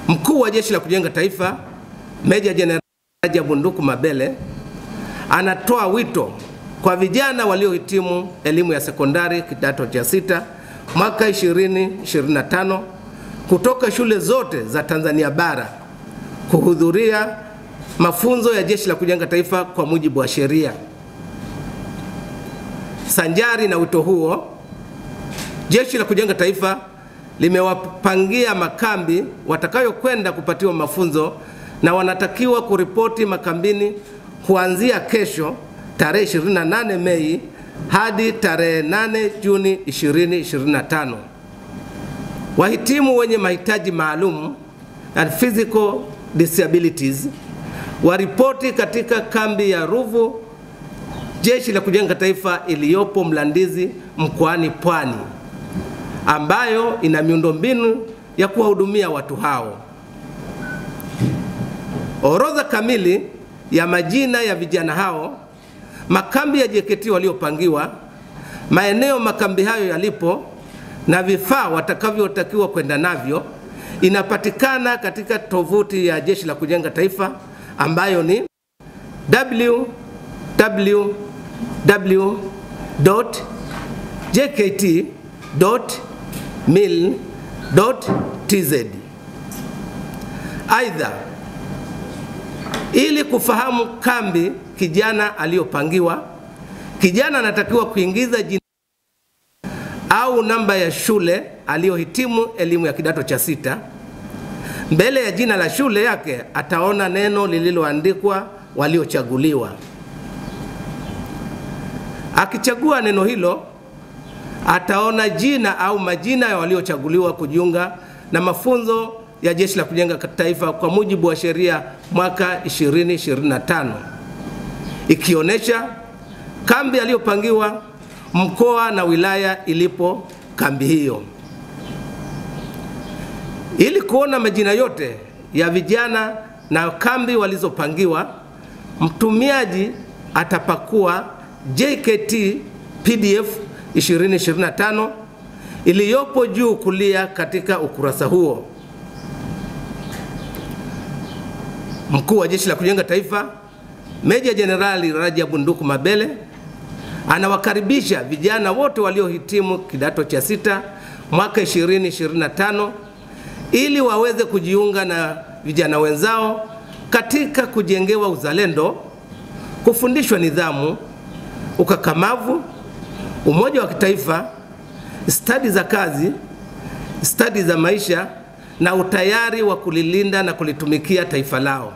Mkuu wa Jeshi la Kujenga Taifa Meja Jenerali Rajabu Nduku Mabele anatoa wito kwa vijana waliohitimu elimu ya sekondari kidato cha 6 mwaka 2025 kutoka shule zote za Tanzania bara kuhudhuria mafunzo ya Jeshi la Kujenga Taifa kwa mujibu wa sheria. Sanjari na wito huo, Jeshi la Kujenga Taifa limewapangia makambi watakayokwenda kupatiwa mafunzo na wanatakiwa kuripoti makambini kuanzia kesho tarehe 28 Mei hadi tarehe 8 Juni 2025. Wahitimu wenye mahitaji maalum and physical disabilities waripoti katika kambi ya Ruvu Jeshi la Kujenga Taifa iliyopo Mlandizi mkoani Pwani, ambayo ina miundombinu ya kuwahudumia watu hao. Orodha kamili ya majina ya vijana hao, makambi ya JKT waliopangiwa, maeneo makambi hayo yalipo na vifaa watakavyotakiwa kwenda navyo inapatikana katika tovuti ya Jeshi la Kujenga Taifa ambayo ni www.jkt.mil.tz. Aidha, ili kufahamu kambi kijana aliyopangiwa, kijana anatakiwa kuingiza jina au namba ya shule aliyohitimu elimu ya kidato cha 6. Mbele ya jina la shule yake ataona neno lililoandikwa waliochaguliwa. Akichagua neno hilo, ataona jina au majina ya waliochaguliwa kujiunga na mafunzo ya Jeshi la Kujenga Taifa kwa mujibu wa sheria mwaka 2025, ikionyesha kambi aliyopangiwa, mkoa na wilaya ilipo kambi hiyo. Ili kuona majina yote ya vijana na kambi walizopangiwa, mtumiaji atapakua JKT PDF 2025 iliyopo juu kulia katika ukurasa huo. Mkuu wa Jeshi la Kujenga Taifa Meja Jenerali Rajabu Nduku Mabele anawakaribisha vijana wote waliohitimu kidato cha 6 mwaka 2025 ili waweze kujiunga na vijana wenzao katika kujengewa uzalendo, kufundishwa nidhamu, ukakamavu, umoja wa kitaifa, stadi za kazi, stadi za maisha na utayari wa kulilinda na kulitumikia taifa lao.